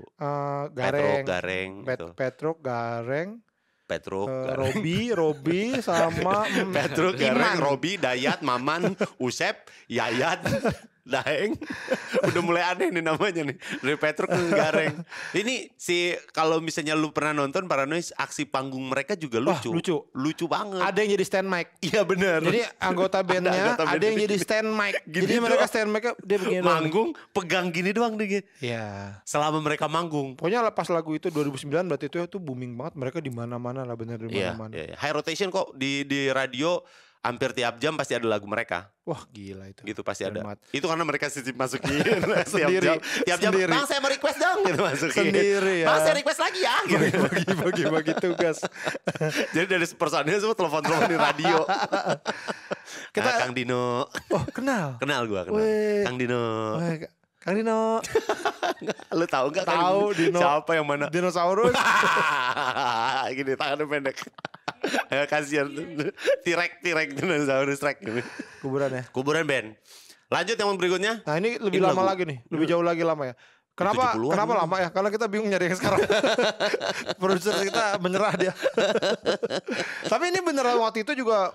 Gareng, Gareng gitu. Petruk, Gareng, Petruk, Gareng. Robi sama Petruk, Iman. Gareng, Robi, Dayat, Maman, Usep, Yayat, Daeng. Udah mulai aneh nih namanya nih. Dari Petruk ke Gareng. Ini si kalau misalnya lu pernah nonton Paranoid, aksi panggung mereka juga Wah, lucu. lucu. Lucu banget. Ada yang jadi stand mic. Iya bener. Jadi anggota bandnya anggota ada, band yang jadi begini. stand mic. Gini Jadi mereka doang. stand mic dia begini doang. manggung pegang gini doang deh. Iya. Selama mereka manggung. Pokoknya pas lagu itu 2009 berarti itu tuh booming banget. Mereka di mana-mana lah, bener di Iya, mana-mana. iya, iya. High rotation kok di radio hampir tiap jam pasti ada lagu mereka. Wah gila itu. Gitu pasti Keren ada. banget. Itu karena mereka sisip masukin Sendiri. tiap jam. Sendiri. Bang saya mau request dong gitu masukin. Sendiri ya. Bang saya request lagi ya gitu. Bagi-bagi tugas. Jadi dari personilnya semua telepon-telepon di radio. Kita- Kang Dino. Oh kenal. Kenal gua kenal. Weh. Kang Dino. Wah, Kang Dino. Lu tahu enggak Tahu Dino. Siapa yang mana? Dinosaurus. Gini tangannya pendek. Kasihan tuh. Tirek dinosaurus trek gitu. Kuburan ya. Kuburan band. Lanjut yang berikutnya. Nah ini lebih Ini lama lagu- lagi nih. Lebih jauh lagi lama ya. Kenapa 70-an kenapa dulu. lama ya? Karena kita bingung nyari yang sekarang. Produser kita menyerah dia. Tapi ini beneran waktu itu juga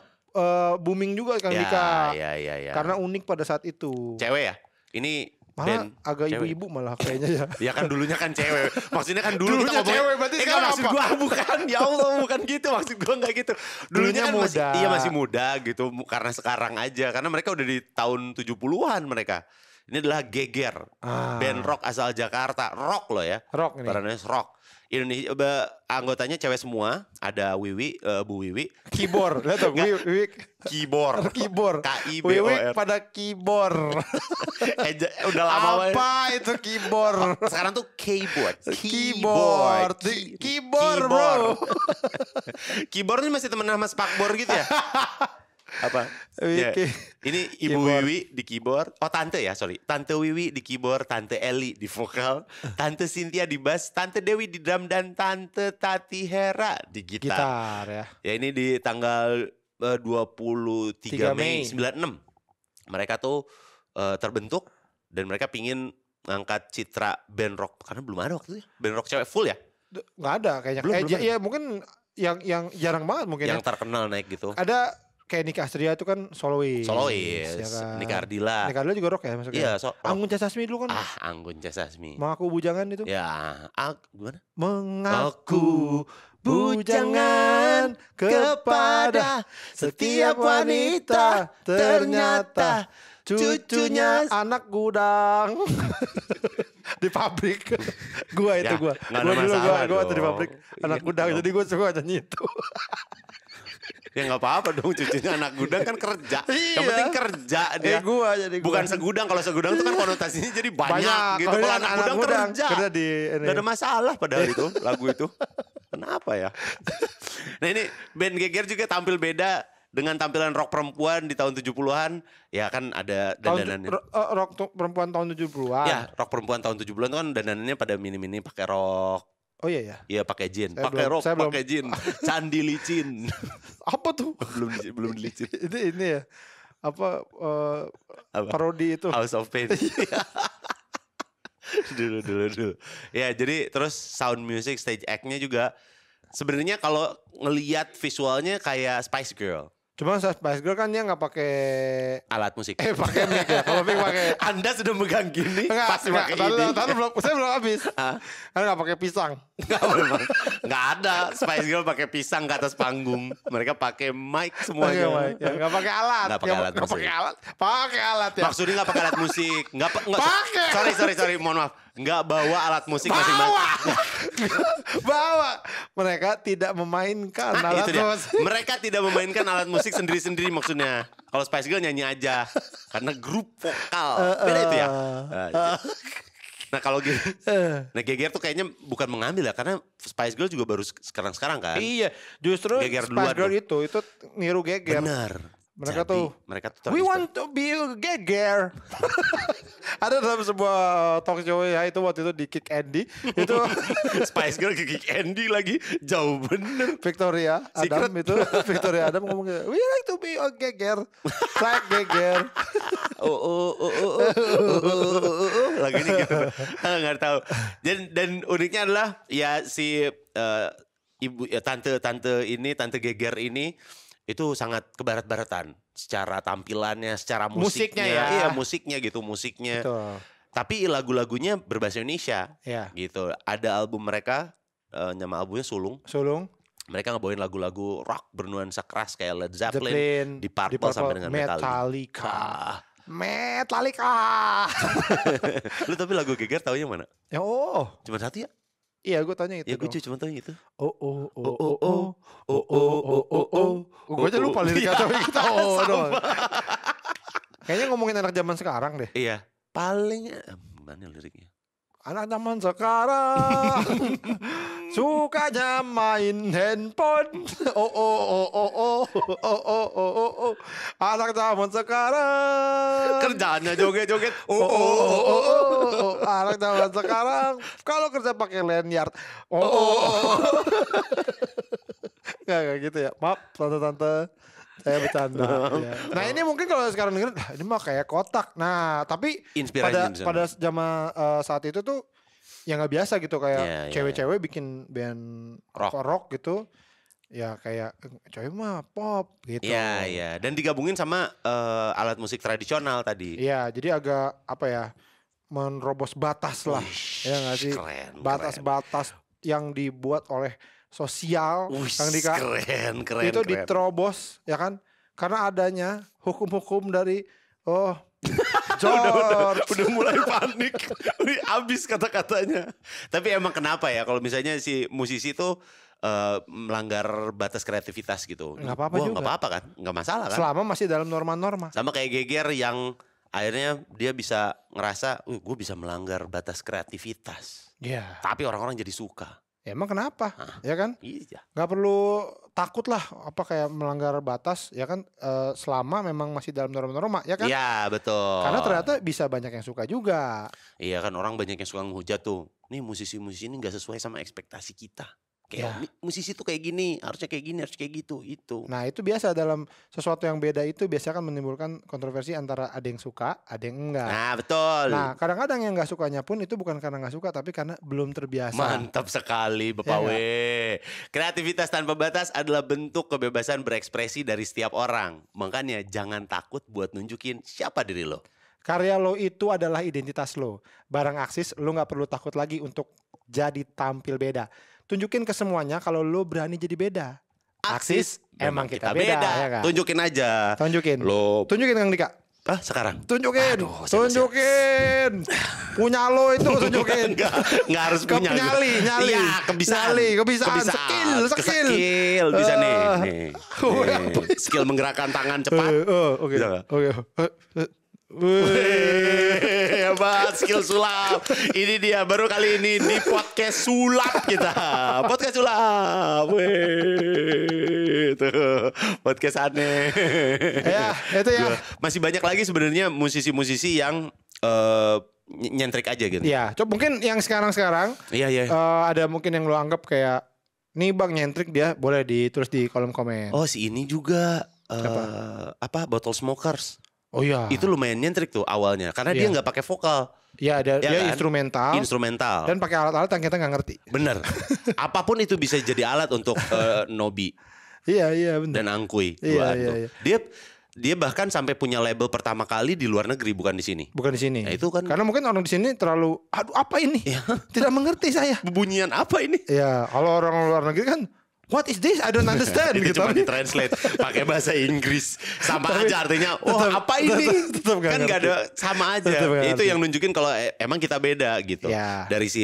booming juga Kang Dika. Ya. Karena unik pada saat itu. Cewek ya. Ini Malah band agak cewek. ibu-ibu malah kayaknya ya. Ya kan dulunya kan cewek. Maksudnya kan dulu Dulunya kita ngomongin, cewek, berarti enggak, sekarang maksud apa? gua bukan. Ya Allah, bukan gitu. Maksud gua enggak gitu. Dulunya kan masih muda. iya masih muda gitu karena sekarang aja. Karena mereka udah di tahun 70-an mereka. Ini adalah Geger. Ah. Band rock asal Jakarta. Rock loh ya. Rock ini. Paranoid rock. Indonesia anggotanya cewek semua. Ada Wiwi, Bu Wiwi. Keyboard. Lihat tuh, Wiwi Keyboard. keyboard. K-I-B-O-R. Wiwi pada keyboard. Udah lama banget. Apa itu keyboard? Sekarang tuh keyboard. Keyboard. Keyboard, bro. Keyboard ini masih temen sama spakbor gitu ya? Apa? Ya. Oke. Ini Ibu Keyboard. Wiwi di keyboard. Oh tante ya, sorry. Tante Wiwi di keyboard, Tante Eli di vokal, Tante Cynthia di bass, Tante Dewi di drum, dan Tante Tati Hera di gitar. Gitar ya. Ya ini di tanggal 23 Mei Mei. 96 mereka tuh terbentuk dan mereka pingin ngangkat citra band rock karena belum ada waktu itu ya. Band rock cewek full ya? Nggak ada kayaknya. Belum ada. Ya mungkin yang jarang banget mungkin Yang ya. terkenal naik gitu. Ada kayak Nicky Astria itu kan solois. Solois, ya kan. Nika Ardila. Nika Ardila juga rock ya masuknya. Iya, rock. Anggun C. Sasmi dulu kan. Anggun C. Sasmi. Mengaku bujangan itu. Ya, gimana? Mengaku bujangan kepada setiap wanita, ternyata cucunya anak gudang. Di pabrik. Gua itu Ya, gua. nggak ada Gua dulu masalah gua tuh di dong. pabrik anak Iya gudang. dong. Jadi gua suka nyanyi itu. Ya nggak apa-apa dong, cucunya anak gudang kan kerja. Yang Iya. penting kerja dia. Gua jadi gua. Bukan segudang, kalau segudang itu kan konotasinya jadi banyak gitu. Kalau Kalau ini anak gudang kerja. kerja di ini. Gak ada masalah padahal itu lagu itu. Kenapa ya? Nah ini band Geger juga tampil beda dengan tampilan rock perempuan di tahun 70-an. Ya kan ada dandanannya. Rock perempuan tahun 70-an. Ya rock perempuan tahun 70-an itu kan dandanannya pada mini-mini pakai rok. Oh iya ya. Iya pakai jin, Saya pakai belum- rok, saya belum- pakai jin. Candi licin. Apa tuh? belum licin. ini ya. Apa Apa? parodi itu. House of Pain. dulu. Ya jadi terus sound music, stage act-nya juga sebenarnya kalau ngelihat visualnya kayak Spice Girl. Cuma Spice Girl kan dia nggak pakai Alat musik. pakai mic ya. Kalau mic pakai Anda sudah megang gini pasti pakai tahu ini. saya belum habis. Hah? Kan nggak pakai pisang. Nggak ada Spice Girl pakai pisang ke atas panggung. Mereka pakai mic Pakai semuanya. mic. Ya, nggak pakai alat. Nggak pakai alat Nggak musik. pakai alat. Pakai alat ya. Maksudnya nggak pakai alat musik. Nggak Pakai. sorry, mohon maaf. Nggak bawa alat musik masing-masing. Bawa. Mereka tidak memainkan Nah, alat itu dia. musik. Mereka tidak memainkan alat musik sendiri-sendiri maksudnya. Kalau Spice Girl nyanyi aja. Karena grup vokal. Beda itu ya. Nah kalau gitu. Nah Geger tuh kayaknya bukan mengambil ya. Karena Spice Girl juga baru sekarang-sekarang kan. Iya, justru Geger Spice duluan Girl tuh. itu niru Geger. Benar. Mereka Jadi, tuh, mereka tuh We terinspirasi. want to be Geger. Ada dalam sebuah talk show ya itu waktu itu di Kick Andy itu Spice Girl Kick Andy lagi jauh bener. Victoria Adam Secret. itu Victoria Adam ngomong we like to be a Geger, like Geger. Lagunya gitu. Nggak tahu. Dan uniknya adalah ya si ibu ya tante Tante Geger ini itu sangat kebarat-baratan secara tampilannya, secara musiknya. Musiknya ya. Iya, musiknya gitu, musiknya. Betul. Tapi lagu-lagunya berbahasa Indonesia. Ya. Gitu. Ada album mereka nama albumnya Sulung. Sulung, Mereka ngebawain lagu-lagu rock bernuansa keras kayak Led Zeppelin, Zeppelin, Deep Purple sampai dengan Metallica. Metallica. Lu tapi lagu Geger taunya mana? Ya oh, Cuma satu ya? iya gue tanya itu. Ya gue dong. cuma tahu itu. Gue aja lupa liriknya Iya. tapi kita Sama. doang. Kayaknya ngomongin anak zaman sekarang deh. Iya. Paling gimana liriknya? Anak zaman sekarang sukanya main handphone. Anak zaman sekarang Kerjaannya joget-joget. Anak zaman sekarang kalau kerja pakai lanyard. Gak gitu ya. Maaf tante-tante. Saya bercanda. Ya. Nah ini mungkin kalau sekarang denger, ini mah kayak kotak. Nah tapi Inspirasi pada zaman saat itu tuh ya nggak biasa gitu kayak Iya, iya, cewek-cewek bikin band Rock. rock gitu. Ya kayak cewek mah pop gitu. Iya, iya. Dan digabungin sama alat musik tradisional tadi. Iya, jadi agak apa ya? Menerobos batas lah. Ya nggak sih? Keren. Batas-batas yang dibuat oleh sosial yang keren. itu diterobos ya kan karena adanya hukum-hukum dari George. Udah mulai panik. Abis kata-katanya. Tapi emang kenapa ya kalau misalnya si musisi tuh melanggar batas kreativitas gitu. Nggak apa-apa Wah, juga. nggak apa-apa kan? Nggak masalah kan? Selama masih dalam norma-norma. Sama kayak Geger yang akhirnya dia bisa ngerasa, gue bisa melanggar batas kreativitas. Iya. Tapi orang-orang jadi suka. Ya, emang kenapa? Hah? Ya kan? Iya. Nggak perlu takut lah apa kayak melanggar batas ya kan selama memang masih dalam norma-norma ya kan? Iya betul. Karena ternyata bisa banyak yang suka juga. Iya kan orang banyak yang suka ngehujat tuh. Nih musisi-musisi ini gak sesuai sama ekspektasi kita. Kayak musisi tuh kayak gini, harusnya kayak gini, harusnya kayak gitu, itu. Nah itu biasa dalam sesuatu yang beda itu biasanya kan menimbulkan kontroversi antara ada yang suka, ada yang enggak. Nah, betul. Nah kadang-kadang yang nggak sukanya pun itu bukan karena nggak suka tapi karena belum terbiasa. Mantap sekali Bapak Ya W. Kreativitas tanpa batas adalah bentuk kebebasan berekspresi dari setiap orang. Makanya jangan takut buat nunjukin siapa diri lo. Karya lo itu adalah identitas lo. Barang aksis lo nggak perlu takut lagi untuk jadi tampil beda. Tunjukin ke semuanya kalau lo berani jadi beda. Aksis emang kita beda. Ya kan? Tunjukin aja. Tunjukin. Lo Tunjukin Kang Dika. sekarang. Tunjukin. Aduh, siap. Tunjukin. Punya lo itu tunjukin. Nggak harus punya. Nyali. Ya, kebiasaan. Kebiasaan. Skill. Bisa nih. Skill menggerakkan tangan cepat. Oke. Bisa nggak? Oke. Hebat, skill sulap. Ini dia baru kali ini di podcast sulap kita. Podcast sulap. Tuh, podcast aneh. Ya, itu ya. Masih banyak lagi sebenarnya musisi-musisi yang nyentrik aja gitu. Iya, coba mungkin yang sekarang Iya. ada mungkin yang lo anggap kayak nih bang nyentrik dia boleh ditulis di kolom komen. Oh, si ini juga Bottle Smokers. Oh iya. Itu lumayan nyentrik tuh awalnya karena dia nggak pakai vokal. Iya, dia kan? instrumental. Dan pakai alat-alat yang kita nggak ngerti. Bener. Apapun itu bisa jadi alat untuk Nobi Iya benar. dan Angkuy. Iya. Dia bahkan sampai punya label pertama kali di luar negeri, bukan di sini. Bukan di sini. Nah, itu kan karena mungkin orang di sini terlalu aduh apa ini? Tidak mengerti saya. bebunyian apa ini? Iya, kalau orang luar negeri kan what is this? I don't understand Itu gitu. cuma ditranslate pakai bahasa Inggris. Sama aja artinya. Apa ini? tetap Kan nggak ada, sama aja. Tetap nggak Itu ngerti. yang nunjukin kalau emang kita beda gitu. Ya. Dari si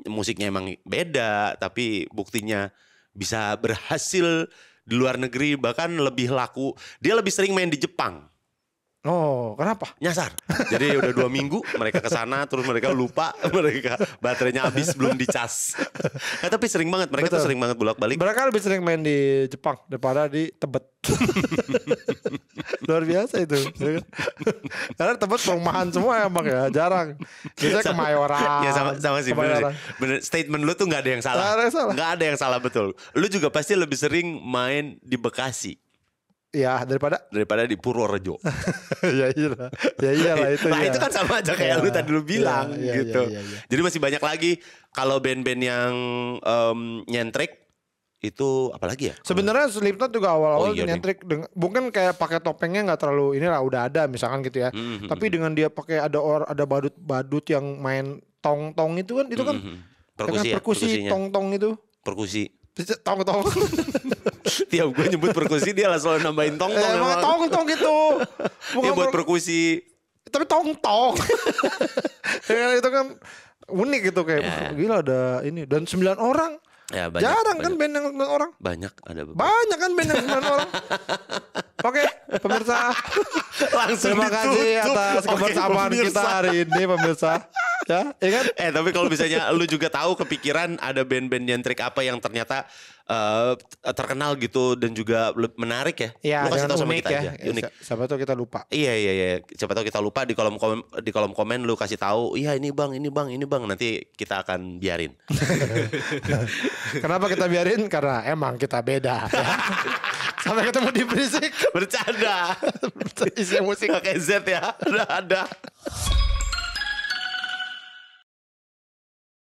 musiknya emang beda, tapi buktinya bisa berhasil di luar negeri, bahkan lebih laku. Dia lebih sering main di Jepang. Oh, kenapa? Nyasar. Jadi udah 2 minggu mereka kesana, terus mereka lupa, mereka baterainya habis belum dicas. Nah, tapi sering banget, mereka tuh Betul. sering banget bolak-balik. Mereka lebih sering main di Jepang daripada di Tebet. Luar biasa itu. Karena Tebet perumahan semua emang ya, jarang. Biasanya Kemayoran. Ya sama sih, bener, Kemayoran. bener. Statement lu tuh gak ada yang salah. Nggak ada yang salah. Nggak ada yang salah, betul. Lu juga pasti lebih sering main di Bekasi Ya daripada daripada di Purworejo. ya iyalah itu Nah ya. itu kan sama aja kayak Ya, lu tadi lu bilang ya, gitu. ya. Jadi masih banyak lagi kalau band-band yang nyentrik itu apalagi ya? Sebenarnya Slipknot juga awal-awal Oh, iya, nyentrik mungkin kayak pakai topengnya nggak terlalu inilah udah ada misalkan gitu ya. Tapi dengan dia pakai ada badut yang main tong-tong itu kan Perkusi ya, perkusi perkusinya. tong-tong itu. Perkusi. Tong-tong. Tiap gue nyebut perkusi dia lah selalu nambahin tong-tong. Emang emang. tong-tong gitu. Dia buat perkusi. Tapi tong-tong. Ya, itu kan unik gitu kayak Ya. wah, gila ada ini dan 9 orang. Ya, Jarang kan band yang 9 orang. Banyak ada beberapa. Banyak kan band yang 9 orang. Oke, pemirsa. Langsung Terima kasih ditutup. atas Oke, kebersamaan pemirsa. kita hari ini pemirsa. Ya kan? Tapi kalau misalnya lu juga tahu kepikiran ada band-band nyentrik apa yang ternyata terkenal gitu dan juga menarik ya. Iya, Lu kasih dengan tahu sama unik kita ya. aja. Unik. Siapa tahu kita lupa. Iya. Siapa tahu kita lupa di kolom komen lu kasih tahu, "Iya ini Bang. Nanti kita akan biarin." Kenapa kita biarin? Karena emang kita beda. Ya. Sampai ketemu di berisik. Bercanda. Isi musik. Pakai Z ya. Udah ada.